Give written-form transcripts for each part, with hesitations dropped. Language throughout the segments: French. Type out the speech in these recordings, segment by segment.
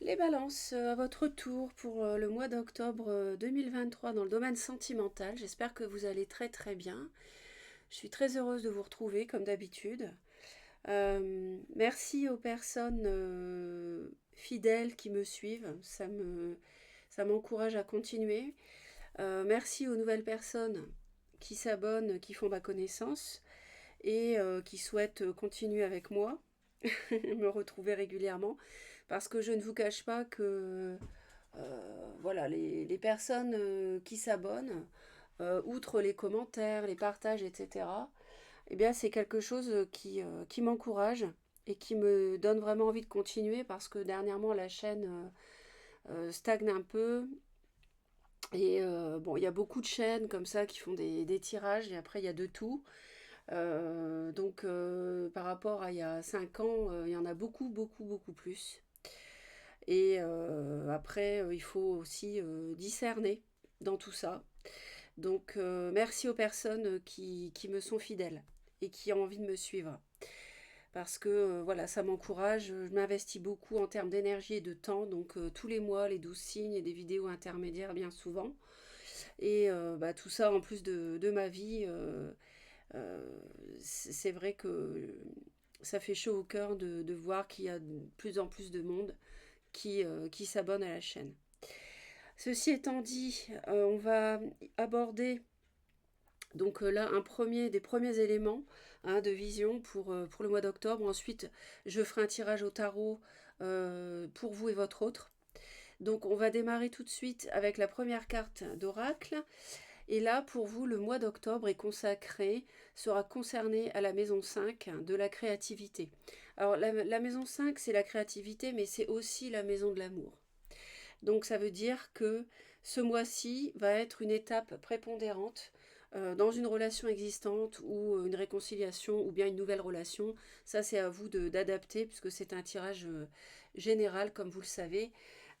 Les balances, à votre tour pour le mois d'octobre 2023 dans le domaine sentimental. J'espère que vous allez très très bien. Je suis très heureuse de vous retrouver comme d'habitude. Merci aux personnes fidèles qui me suivent. Ça m'encourage à continuer. Merci aux nouvelles personnes qui s'abonnent, qui font ma connaissance et qui souhaitent continuer avec moi, me retrouver régulièrement, parce que je ne vous cache pas que voilà, les personnes qui s'abonnent, outre les commentaires, les partages, etc., eh bien, c'est quelque chose qui m'encourage et qui me donne vraiment envie de continuer parce que dernièrement, la chaîne stagne un peu. Et bon, il y a beaucoup de chaînes comme ça qui font des tirages et après, il y a de tout. Par rapport à il y a 5 ans, il y en a beaucoup, beaucoup, beaucoup plus. Et après, il faut aussi discerner dans tout ça. Donc, merci aux personnes qui me sont fidèles et qui ont envie de me suivre. Parce que voilà, ça m'encourage. Je m'investis beaucoup en termes d'énergie et de temps. Donc, tous les mois, les 12 signes et des vidéos intermédiaires bien souvent. Et tout ça en plus de ma vie. Euh, c'est vrai que ça fait chaud au cœur de voir qu'il y a de plus en plus de monde qui s'abonne à la chaîne. Ceci étant dit, on va aborder donc là des premiers éléments de vision pour le mois d'octobre. Ensuite, je ferai un tirage au tarot pour vous et votre autre. Donc on va démarrer tout de suite avec la première carte d'oracle. Et là, pour vous, le mois d'octobre sera concerné à la maison 5 de la créativité. Alors la maison 5, c'est la créativité, mais c'est aussi la maison de l'amour. Donc ça veut dire que ce mois-ci va être une étape prépondérante dans une relation existante ou une réconciliation ou bien une nouvelle relation. Ça c'est à vous d'adapter puisque c'est un tirage général comme vous le savez.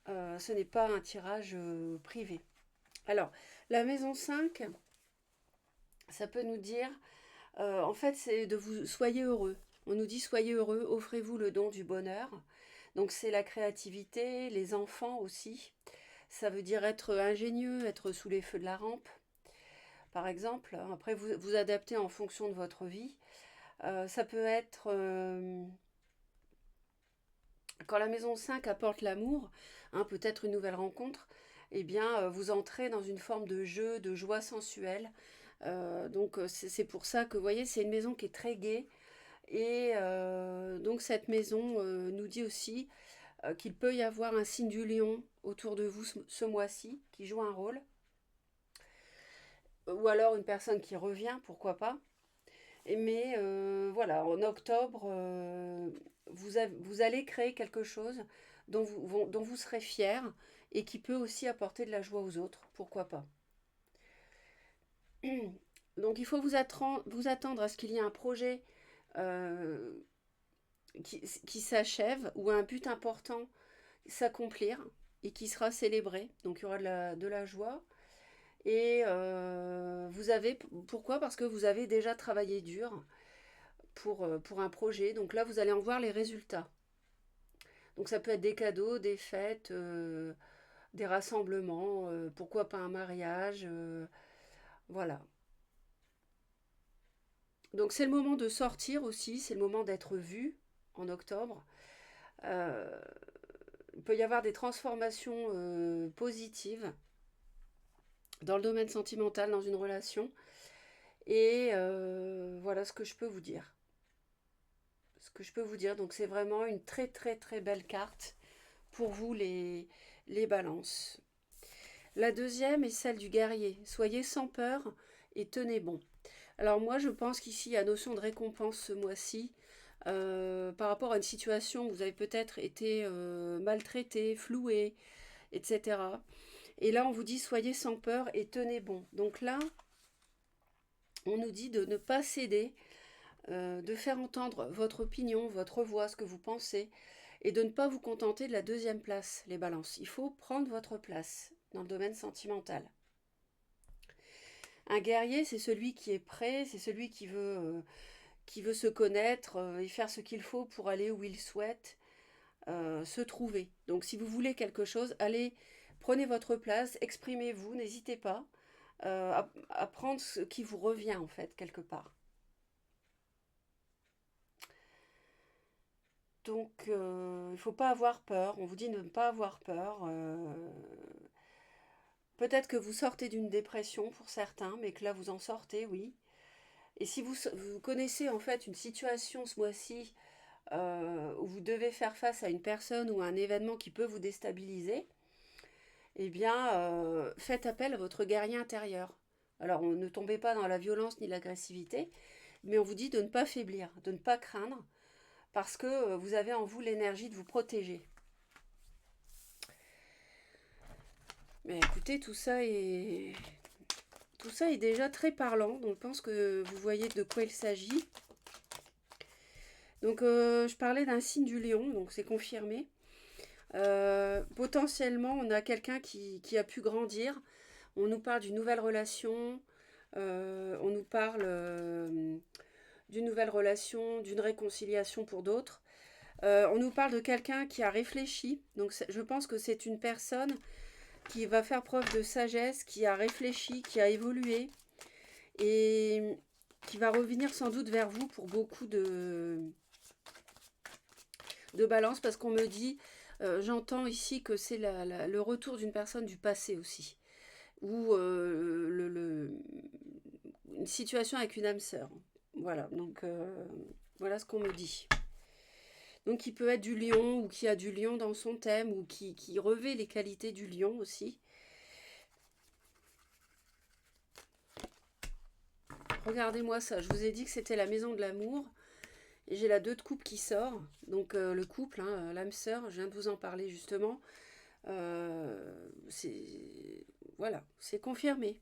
Ce n'est pas un tirage privé. Alors la maison 5, ça peut nous dire, en fait c'est de vous soyez heureux. On nous dit soyez heureux, offrez-vous le don du bonheur. Donc c'est la créativité, les enfants aussi. Ça veut dire être ingénieux, être sous les feux de la rampe, par exemple. Après, vous adaptez en fonction de votre vie. Ça peut être quand la maison 5 apporte l'amour, peut-être une nouvelle rencontre, eh bien, vous entrez dans une forme de jeu, de joie sensuelle. C'est pour ça que, vous voyez, c'est une maison qui est très gaie. Et donc, cette maison nous dit aussi qu'il peut y avoir un signe du lion autour de vous ce mois-ci qui joue un rôle. Ou alors une personne qui revient, pourquoi pas. Mais voilà, en octobre, vous allez créer quelque chose dont vous serez fier et qui peut aussi apporter de la joie aux autres, pourquoi pas. Donc il faut vous attendre à ce qu'il y ait un projet euh, qui s'achève ou un but important s'accomplir et qui sera célébré. Donc il y aura de la joie. Et pourquoi? Parce que vous avez déjà travaillé dur pour un projet. Donc là, vous allez en voir les résultats. Donc ça peut être des cadeaux, des fêtes, des rassemblements, pourquoi pas un mariage. Voilà. Donc c'est le moment de sortir aussi, c'est le moment d'être vu en octobre. Euh, il peut y avoir des transformations positives dans le domaine sentimental, dans une relation. Et voilà ce que je peux vous dire. Ce que je peux vous dire. Donc c'est vraiment une très très très belle carte pour vous les balances. La deuxième est celle du guerrier. Soyez sans peur et tenez bon. Alors moi je pense qu'ici il y a notion de récompense ce mois-ci. Par rapport à une situation où vous avez peut-être été maltraité, floué, etc. Et là on vous dit soyez sans peur et tenez bon. Donc là on nous dit de ne pas céder, de faire entendre votre opinion, votre voix, ce que vous pensez, et de ne pas vous contenter de la deuxième place, les balances. Il faut prendre votre place dans le domaine sentimental. Un guerrier, c'est celui qui est prêt, c'est celui qui veut se connaître et faire ce qu'il faut pour aller où il souhaite. se trouver. Donc si vous voulez quelque chose, allez, prenez votre place, exprimez-vous, n'hésitez pas à prendre ce qui vous revient en fait quelque part. Donc il ne faut pas avoir peur, on vous dit de ne pas avoir peur. Peut-être que vous sortez d'une dépression pour certains, mais que là vous en sortez, oui. Et si vous connaissez en fait une situation ce mois-ci où vous devez faire face à une personne ou à un événement qui peut vous déstabiliser, eh bien, faites appel à votre guerrier intérieur. Alors, ne tombez pas dans la violence ni l'agressivité, mais on vous dit de ne pas faiblir, de ne pas craindre, parce que vous avez en vous l'énergie de vous protéger. Mais écoutez, tout ça est déjà très parlant, donc je pense que vous voyez de quoi il s'agit. Donc, je parlais d'un signe du lion, donc c'est confirmé. Potentiellement, on a quelqu'un qui a pu grandir. On nous parle d'une nouvelle relation. On nous parle d'une nouvelle relation, d'une réconciliation pour d'autres. On nous parle de quelqu'un qui a réfléchi. Donc, je pense que c'est une personne qui va faire preuve de sagesse, qui a réfléchi, qui a évolué et qui va revenir sans doute vers vous pour beaucoup de balance parce qu'on me dit, j'entends ici que c'est le retour d'une personne du passé aussi, ou une situation avec une âme sœur. Voilà, donc voilà ce qu'on me dit. Donc il peut être du lion ou qui a du lion dans son thème ou qui revêt les qualités du lion aussi. Regardez-moi ça, je vous ai dit que c'était la maison de l'amour. Et j'ai la 2 de coupe qui sort. Donc le couple, hein, l'âme sœur, je viens de vous en parler justement. C'est voilà, c'est confirmé,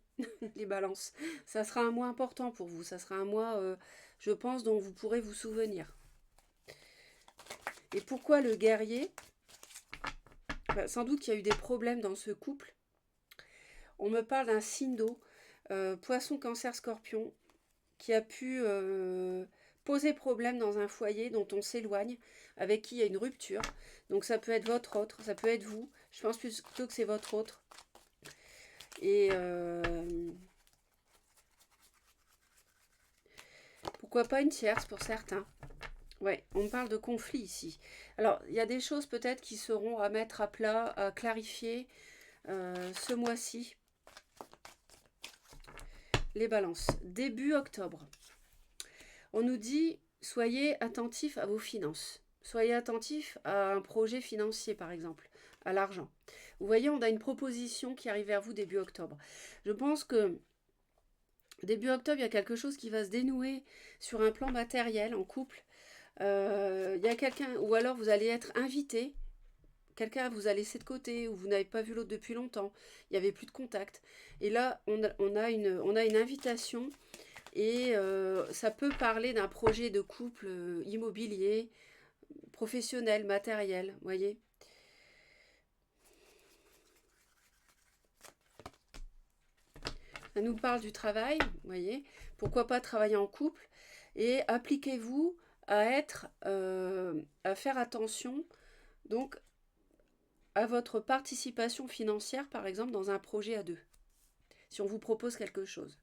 les balances. Ça sera un mois important pour vous. Ça sera un mois, je pense, dont vous pourrez vous souvenir. Et pourquoi le guerrier? Sans doute qu'il y a eu des problèmes dans ce couple. On me parle d'un signe d'eau, poisson, cancer, scorpion, qui a pu poser problème dans un foyer dont on s'éloigne, avec qui il y a une rupture. Donc ça peut être votre autre, ça peut être vous. Je pense plutôt que c'est votre autre. Et pourquoi pas une tierce pour certains. Ouais, on parle de conflit ici. Alors, il y a des choses peut-être qui seront à mettre à plat, à clarifier ce mois-ci. Les balances. Début octobre. On nous dit, soyez attentifs à vos finances. Soyez attentifs à un projet financier, par exemple, à l'argent. Vous voyez, on a une proposition qui arrive vers vous début octobre. Je pense que début octobre, il y a quelque chose qui va se dénouer sur un plan matériel en couple. Il y a quelqu'un, ou alors vous allez être invité, quelqu'un vous a laissé de côté, ou vous n'avez pas vu l'autre depuis longtemps, il n'y avait plus de contact. Et là, on a une invitation, et ça peut parler d'un projet de couple immobilier, professionnel, matériel, vous voyez. Ça nous parle du travail, vous voyez. Pourquoi pas travailler en couple, et appliquez-vous à faire attention, donc, à votre participation financière, par exemple, dans un projet à deux, si on vous propose quelque chose.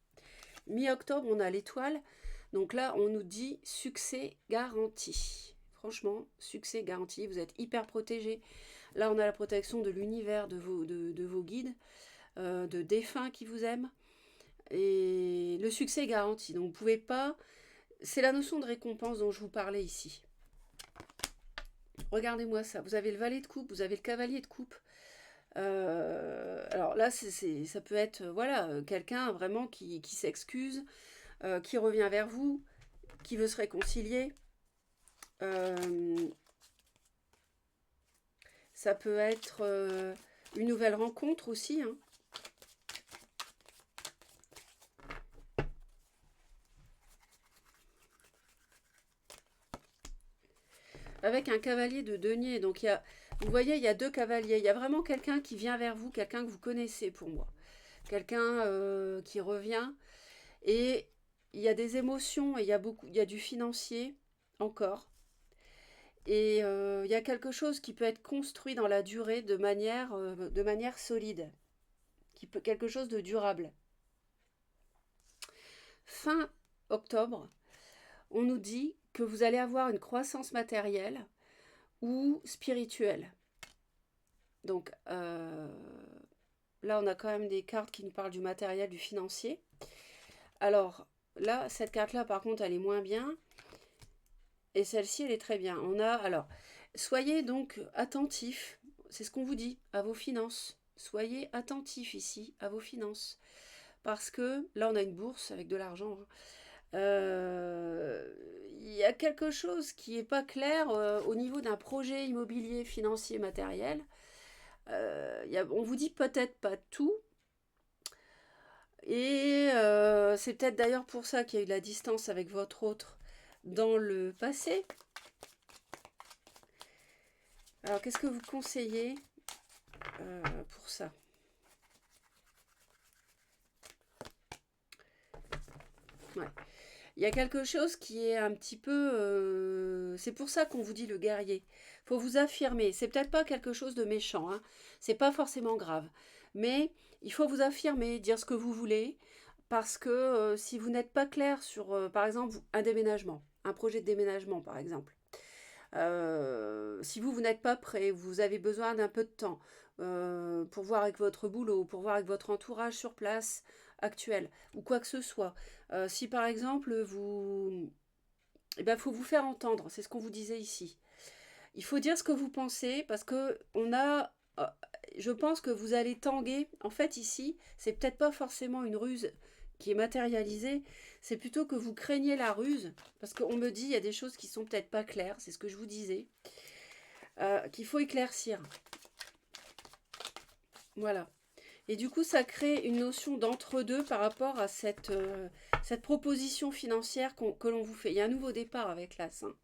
Mi-octobre, on a l'étoile, donc là, on nous dit succès garanti. Franchement, succès garanti, vous êtes hyper protégé. Là, on a la protection de l'univers, de vos guides, de défunts qui vous aiment. Et le succès est garanti, donc vous ne pouvez pas... C'est la notion de récompense dont je vous parlais ici. Regardez-moi ça, vous avez le valet de coupe, vous avez le cavalier de coupe. Alors là, ça peut être voilà, quelqu'un vraiment qui s'excuse, qui revient vers vous, qui veut se réconcilier. Ça peut être une nouvelle rencontre aussi. Hein. Avec un cavalier de denier. Donc, vous voyez, il y a 2 cavaliers. Il y a vraiment quelqu'un qui vient vers vous, quelqu'un que vous connaissez pour moi. Quelqu'un qui revient. Et il y a des émotions et il y a du financier encore. Et il y a quelque chose qui peut être construit dans la durée de manière solide, quelque chose de durable. Fin octobre, on nous dit que vous allez avoir une croissance matérielle ou spirituelle. Donc là, on a quand même des cartes qui nous parlent du matériel, du financier. Alors là, cette carte-là, par contre, elle est moins bien. Et celle-ci, elle est très bien. Soyez donc attentifs, c'est ce qu'on vous dit, à vos finances. Soyez attentifs ici à vos finances. Parce que là, on a une bourse avec de l'argent. Il y a quelque chose qui n'est pas clair au niveau d'un projet immobilier, financier, matériel. On vous dit peut-être pas tout. Et c'est peut-être d'ailleurs pour ça qu'il y a eu de la distance avec votre autre dans le passé. Alors, qu'est-ce que vous conseillez pour ça? Ouais. Il y a quelque chose qui est un petit peu... c'est pour ça qu'on vous dit le guerrier. Il faut vous affirmer. C'est peut-être pas quelque chose de méchant. Hein. C'est pas forcément grave. Mais il faut vous affirmer, dire ce que vous voulez. Parce que si vous n'êtes pas clair sur, par exemple, un déménagement, un projet de déménagement, par exemple. Si vous n'êtes pas prêt, vous avez besoin d'un peu de temps pour voir avec votre boulot, pour voir avec votre entourage sur place actuel, ou quoi que ce soit. Si par exemple, eh ben, faut vous faire entendre, c'est ce qu'on vous disait ici. Il faut dire ce que vous pensez, parce que je pense que vous allez tanguer. En fait, ici, c'est peut-être pas forcément une ruse qui est matérialisée, c'est plutôt que vous craignez la ruse, parce qu'on me dit il y a des choses qui sont peut-être pas claires, c'est ce que je vous disais, qu'il faut éclaircir. Voilà. Et du coup, ça crée une notion d'entre-deux par rapport à cette proposition financière que l'on vous fait. Il y a un nouveau départ avec l'As. Hein.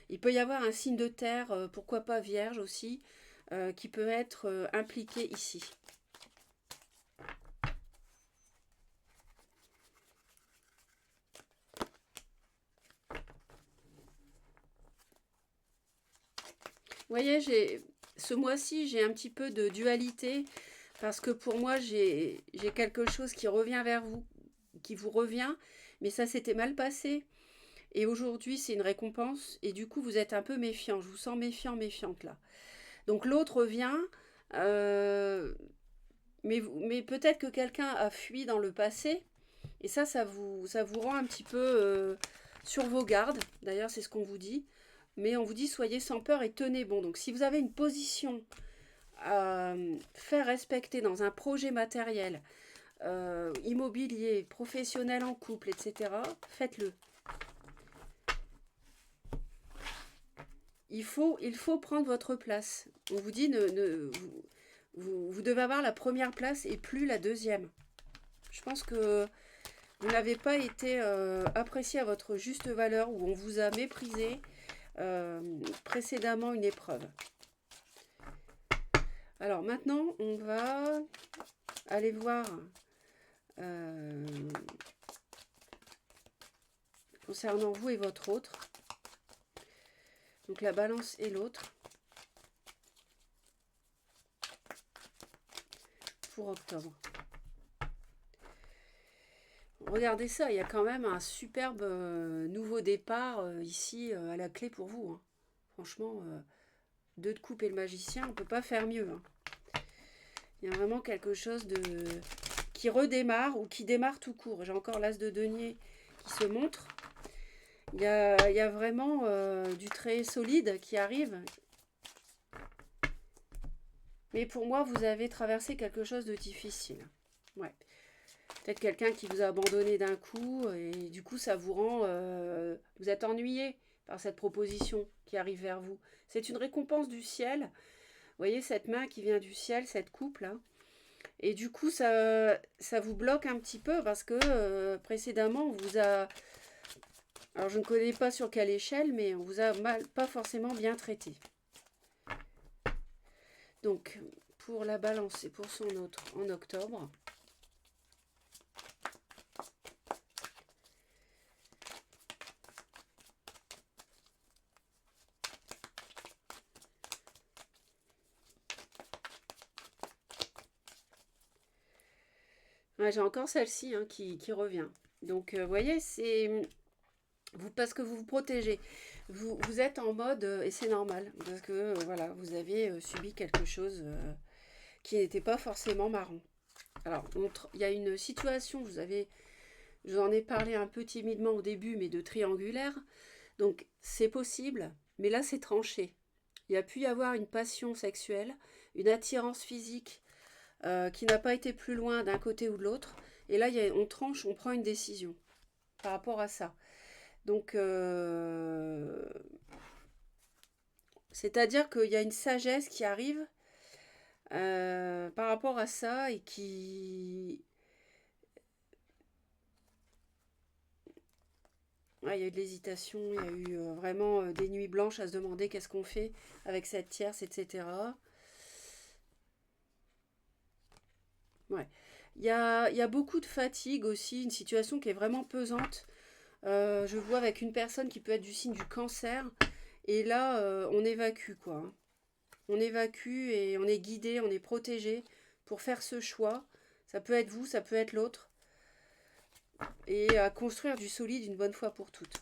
Il peut y avoir un signe de terre, pourquoi pas vierge aussi, qui peut être impliqué ici. Vous voyez, ce mois-ci, j'ai un petit peu de dualité parce que pour moi, j'ai quelque chose qui revient vers vous, qui vous revient, mais ça s'était mal passé. Et aujourd'hui, c'est une récompense et du coup, vous êtes un peu méfiant. Je vous sens méfiant, méfiante là. Donc l'autre vient, euh, mais peut-être que quelqu'un a fui dans le passé et ça vous rend un petit peu sur vos gardes. D'ailleurs, c'est ce qu'on vous dit. Mais on vous dit soyez sans peur et tenez bon. Donc si vous avez une position à faire respecter dans un projet matériel, immobilier, professionnel en couple, etc., faites-le. Il faut prendre votre place. On vous dit, vous devez avoir la première place et plus la deuxième. Je pense que vous n'avez pas été apprécié à votre juste valeur ou on vous a méprisé précédemment une épreuve. Alors maintenant, on va aller voir concernant vous et votre autre. Donc la balance et l'autre. Pour octobre. Regardez ça, il y a quand même un superbe nouveau départ ici à la clé pour vous. Hein. Franchement, 2 de coupe et le magicien, on ne peut pas faire mieux. Hein. Il y a vraiment quelque chose qui redémarre ou qui démarre tout court. J'ai encore l'as de denier qui se montre. Il y a vraiment du très solide qui arrive. Mais pour moi, vous avez traversé quelque chose de difficile. Ouais. Peut-être quelqu'un qui vous a abandonné d'un coup et du coup, ça vous rend... vous êtes ennuyé par cette proposition qui arrive vers vous. C'est une récompense du ciel. Vous voyez cette main qui vient du ciel, cette coupe là. Et du coup, ça vous bloque un petit peu parce que précédemment, on vous a... Alors, je ne connais pas sur quelle échelle, mais on vous a pas forcément bien traité. Donc, pour la balance et pour son autre en octobre. Ouais, j'ai encore celle-ci hein, qui revient. Donc, vous voyez, c'est vous parce que vous vous protégez. Vous êtes en mode, et c'est normal, parce que voilà, vous avez subi quelque chose qui n'était pas forcément marrant. Alors, il y a une situation, je vous en ai parlé un peu timidement au début, mais de triangulaire. Donc, c'est possible, mais là, c'est tranché. Il y a pu y avoir une passion sexuelle, une attirance physique qui n'a pas été plus loin d'un côté ou de l'autre. Et là, on tranche, on prend une décision par rapport à ça. Donc, c'est-à-dire qu'il y a une sagesse qui arrive par rapport à ça et qui... Ouais, il y a eu de l'hésitation, il y a eu vraiment des nuits blanches à se demander qu'est-ce qu'on fait avec cette tierce, etc. Ouais. Il y a beaucoup de fatigue aussi, une situation qui est vraiment pesante. Je vois avec une personne qui peut être du signe du cancer. Et là, on évacue, quoi, hein. On évacue et on est guidé, on est protégé pour faire ce choix. Ça peut être vous, ça peut être l'autre. Et à construire du solide une bonne fois pour toutes.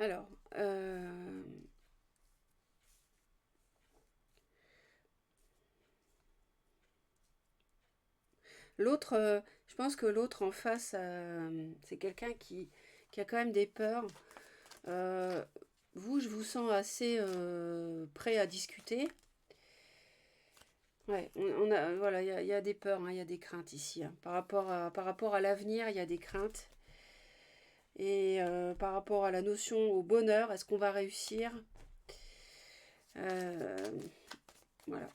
Alors, l'autre, je pense que l'autre en face, c'est quelqu'un qui a quand même des peurs. Euh, Vous, je vous sens assez prêt à discuter. Ouais, voilà, il y a des peurs, hein, il y a des craintes ici, hein. Par rapport à l'avenir, il y a des craintes. Et par rapport à la notion au bonheur, est-ce qu'on va réussir? Euh, voilà.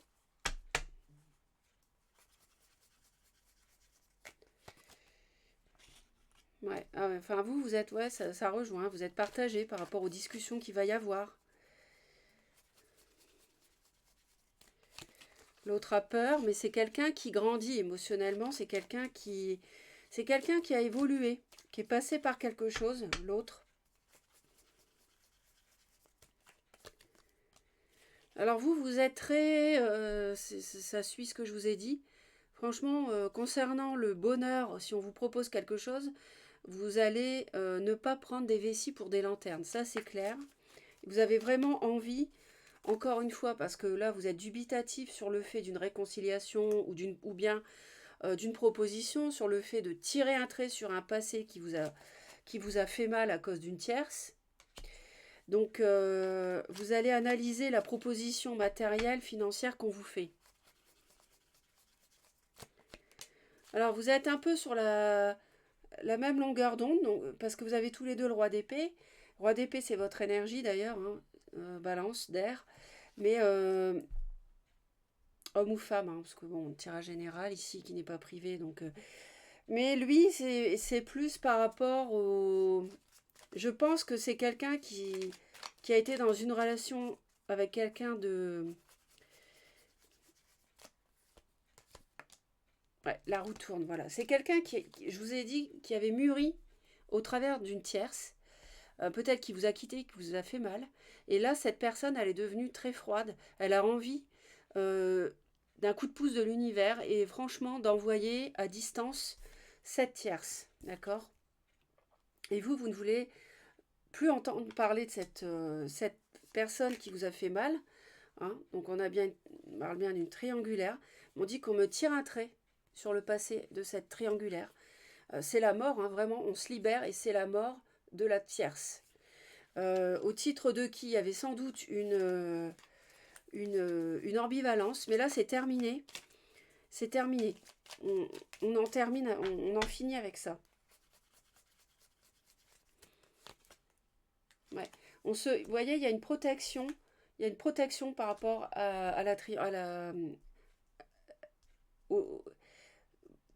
Ouais. Ah ouais, enfin, vous êtes, ouais, ça rejoint, vous êtes partagé par rapport aux discussions qu'il va y avoir. L'autre a peur, mais c'est quelqu'un qui grandit émotionnellement, c'est quelqu'un qui a évolué, qui est passé par quelque chose, l'autre. Alors vous êtes très, ça suit ce que je vous ai dit. Franchement, concernant le bonheur, si on vous propose quelque chose, vous allez ne pas prendre des vessies pour des lanternes, ça c'est clair. Vous avez vraiment envie, encore une fois, parce que là vous êtes dubitatif sur le fait d'une réconciliation ou bien d'une proposition, sur le fait de tirer un trait sur un passé qui vous a fait mal à cause d'une tierce. Donc vous allez analyser la proposition matérielle, financière qu'on vous fait. Alors vous êtes un peu sur la même longueur d'onde, parce que vous avez tous les deux le roi d'épée. Roi d'épée, c'est votre énergie d'ailleurs, hein, balance d'air. Mais homme ou femme, hein, parce que bon, tirage général ici qui n'est pas privé. Donc, mais lui, c'est plus par rapport au... Je pense que c'est quelqu'un qui a été dans une relation avec quelqu'un de... Ouais, la roue tourne, voilà. C'est quelqu'un je vous ai dit, qui avait mûri au travers d'une tierce. Peut-être qui vous a quitté, qui vous a fait mal. Et là, cette personne, elle est devenue très froide. Elle a envie euh, d'un coup de pouce de l'univers et franchement d'envoyer à distance cette tierce. D'accord? Et vous ne voulez plus entendre parler de cette personne qui vous a fait mal. Hein. Donc on parle bien d'une triangulaire. On dit qu'on me tire un trait sur le passé de cette triangulaire. C'est la mort, hein, vraiment, on se libère et c'est la mort de la tierce. Au titre de qui il y avait sans doute une ambivalence, mais là c'est terminé. C'est terminé. On en termine, on en finit avec ça. Ouais. Vous voyez, il y a une protection. Il y a une protection par rapport au-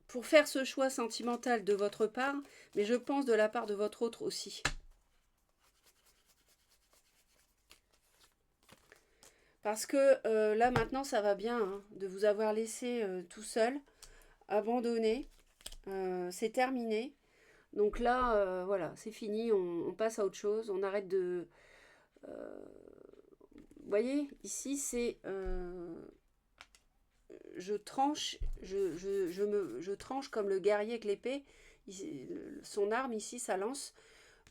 pour faire ce choix sentimental de votre part, mais je pense de la part de votre autre aussi. Parce que là maintenant ça va bien hein, de vous avoir laissé tout seul, abandonné, c'est terminé. Donc là, voilà, c'est fini, on passe à autre chose, on arrête de... Vous voyez, ici c'est... je tranche, je tranche comme le guerrier avec l'épée. Son arme ici, sa lance,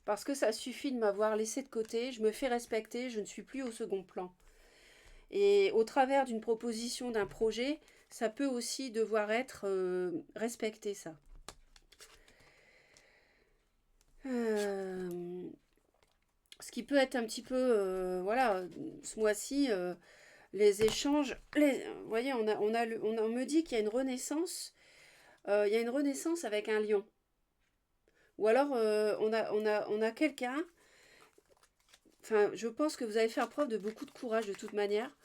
parce que ça suffit de m'avoir laissé de côté, je me fais respecter, je ne suis plus au second plan. Et au travers d'une proposition, d'un projet, ça peut aussi devoir être respecté, ça. Euh, Ce qui peut être un petit peu, voilà, ce mois-ci, les échanges, vous voyez, on me dit qu'il y a une renaissance, il y a une renaissance avec un lion. Ou alors, on a quelqu'un, enfin, je pense que vous allez faire preuve de beaucoup de courage de toute manière,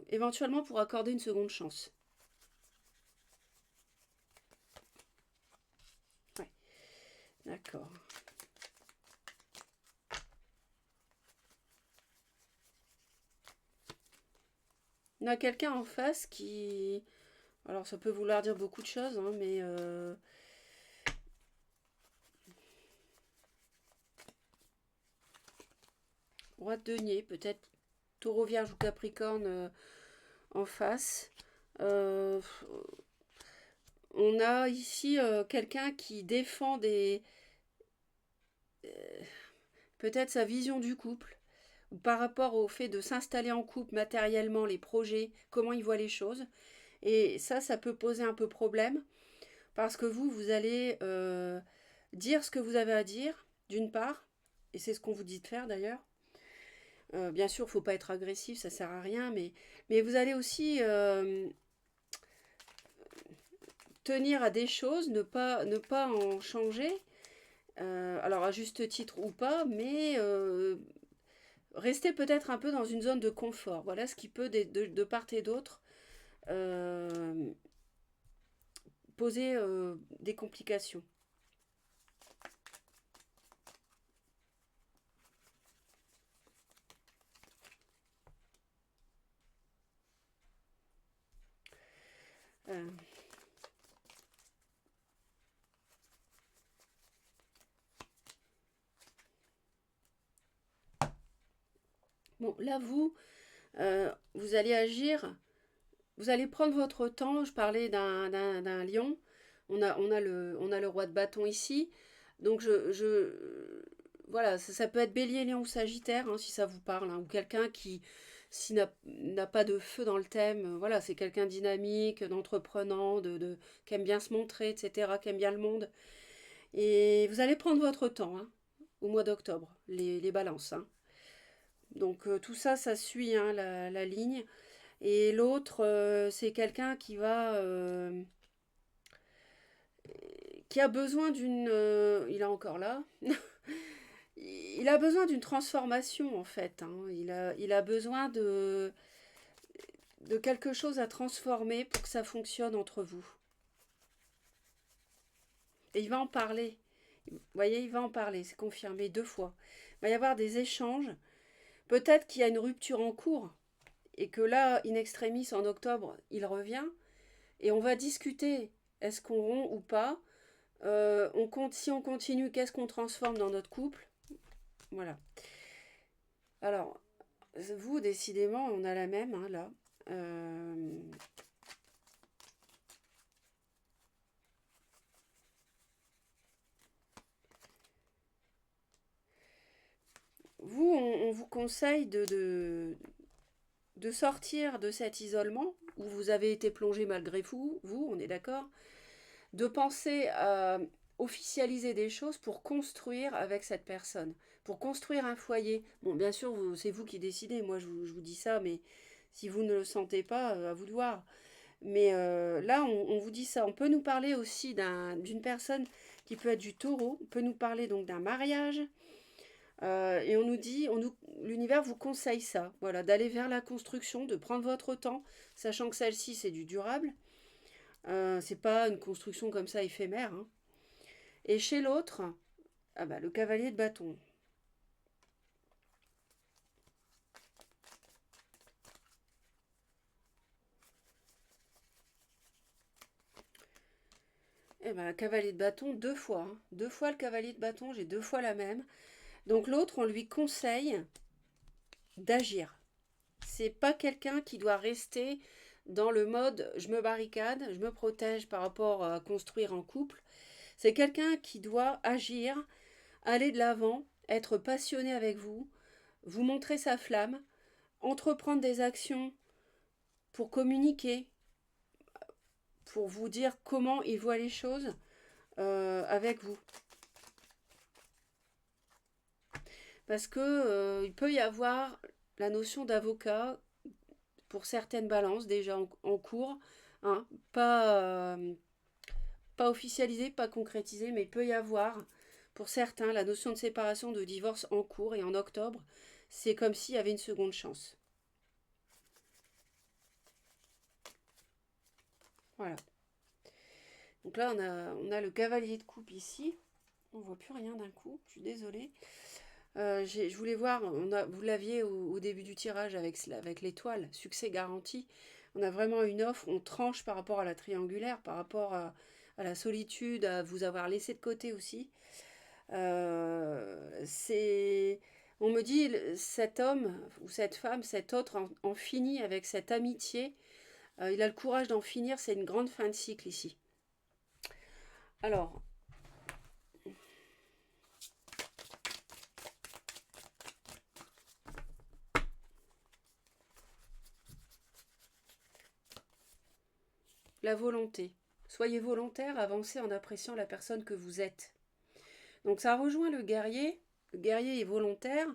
éventuellement pour accorder une seconde chance. Ouais, d'accord. On a quelqu'un en face qui... Alors, ça peut vouloir dire beaucoup de choses, hein, mais... roi de denier, peut-être taureau, vierge ou capricorne en face. Euh, on a ici quelqu'un qui défend des... peut-être sa vision du couple, ou par rapport au fait de s'installer en couple matériellement, les projets, comment il voit les choses. Et ça peut poser un peu problème, parce que vous allez dire ce que vous avez à dire, d'une part, et c'est ce qu'on vous dit de faire d'ailleurs. Bien sûr, il ne faut pas être agressif, ça sert à rien, mais vous allez aussi tenir à des choses, ne pas en changer, alors à juste titre ou pas, mais rester peut-être un peu dans une zone de confort. Voilà ce qui peut, de part et d'autre, euh, poser des complications. Euh, bon, là, vous allez agir, vous allez prendre votre temps. Je parlais d'un lion. On a le roi de bâton ici. Donc, voilà, ça peut être bélier, lion ou sagittaire, hein, si ça vous parle, hein, ou quelqu'un qui, s'il n'a pas de feu dans le thème, voilà, c'est quelqu'un de dynamique, d'entreprenant, qui aime bien se montrer, etc., qui aime bien le monde. Et vous allez prendre votre temps, hein, au mois d'octobre, les balances, hein. Donc tout ça, ça suit hein, la ligne. Et l'autre, c'est quelqu'un qui a besoin d'une... il est encore là. Il a besoin d'une transformation en fait, hein. Il a besoin de quelque chose à transformer pour que ça fonctionne entre vous. Et il va en parler. Vous voyez, il va en parler, c'est confirmé 2 fois. Il va y avoir des échanges. Peut-être qu'il y a une rupture en cours et que là, in extremis, en octobre, il revient et on va discuter. Est-ce qu'on rompt ou pas? Si on continue, qu'est-ce qu'on transforme dans notre couple? Voilà. Alors, vous, décidément, on a la même, hein, là. Euh, on vous conseille de sortir de cet isolement où vous avez été plongé malgré vous, on est d'accord, de penser à officialiser des choses pour construire avec cette personne, pour construire un foyer. Bon, bien sûr, c'est vous qui décidez, moi je vous dis ça, mais si vous ne le sentez pas, à vous de voir. Mais là, on vous dit ça. On peut nous parler aussi d'une personne qui peut être du taureau, on peut nous parler donc d'un mariage, et on nous dit, l'univers vous conseille ça, voilà, d'aller vers la construction, de prendre votre temps, sachant que celle-ci c'est du durable, c'est pas une construction comme ça éphémère, hein. Et chez l'autre, ah bah, le cavalier de bâton. Eh ben, cavalier de bâton, 2 fois, hein. 2 fois le cavalier de bâton, j'ai 2 fois la même. Donc l'autre, on lui conseille d'agir. C'est pas quelqu'un qui doit rester dans le mode je me barricade, je me protège par rapport à construire en couple. C'est quelqu'un qui doit agir, aller de l'avant, être passionné avec vous, vous montrer sa flamme, entreprendre des actions pour communiquer, pour vous dire comment il voit les choses avec vous. Parce que il peut y avoir la notion d'avocat pour certaines balances déjà en cours, hein, pas officialisé, pas concrétisé, mais il peut y avoir pour certains la notion de séparation, de divorce en cours, et en octobre, c'est comme s'il y avait une seconde chance. Voilà. Donc là, on a le cavalier de coupe ici. On voit plus rien d'un coup, je suis désolée. Je voulais voir, vous l'aviez au début du tirage avec l'étoile, succès garanti. On a vraiment une offre, on tranche par rapport à la triangulaire, par rapport à la solitude, à vous avoir laissé de côté aussi. C'est, on me dit, cet homme ou cette femme, cet autre en finit avec cette amitié. Il a le courage d'en finir, c'est une grande fin de cycle ici. Alors, la volonté. Soyez volontaire, avancez en appréciant la personne que vous êtes. Donc ça rejoint le guerrier. Le guerrier est volontaire.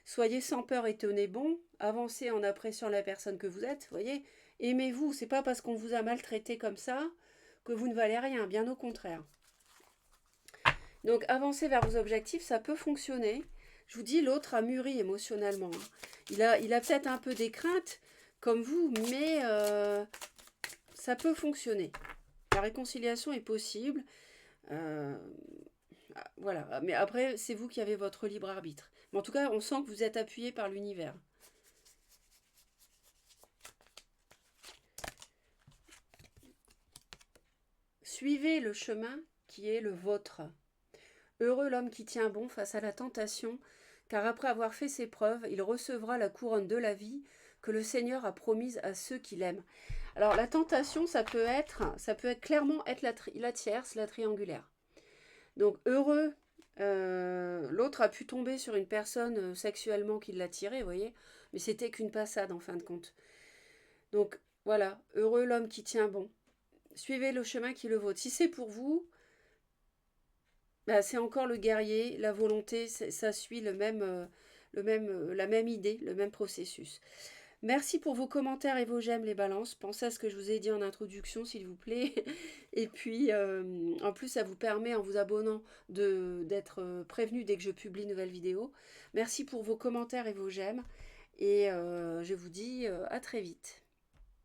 Soyez sans peur et tenez bon. Avancez en appréciant la personne que vous êtes. Voyez, aimez-vous. C'est pas parce qu'on vous a maltraité comme ça que vous ne valez rien. Bien au contraire. Donc avancer vers vos objectifs, ça peut fonctionner. Je vous dis, l'autre a mûri émotionnellement. Il a peut-être un peu des craintes, comme vous, mais ça peut fonctionner. La réconciliation est possible. Voilà, mais après, c'est vous qui avez votre libre arbitre. Mais en tout cas, on sent que vous êtes appuyé par l'univers. Suivez le chemin qui est le vôtre. Heureux l'homme qui tient bon face à la tentation, car après avoir fait ses preuves, il recevra la couronne de la vie que le Seigneur a promise à ceux qui l'aiment. Alors la tentation, ça peut clairement être la tierce, la triangulaire. Donc heureux, l'autre a pu tomber sur une personne sexuellement qui l'attirait, vous voyez, mais c'était qu'une passade en fin de compte. Donc voilà, heureux l'homme qui tient bon. Suivez le chemin qui est le vôtre. Si c'est pour vous, bah, c'est encore le guerrier, la volonté, ça suit la même idée, le même processus. Merci pour vos commentaires et vos j'aime les balances. Pensez à ce que je vous ai dit en introduction, s'il vous plaît. Et puis, en plus, ça vous permet, en vous abonnant, d'être prévenu dès que je publie une nouvelle vidéo. Merci pour vos commentaires et vos j'aime. Et je vous dis à très vite.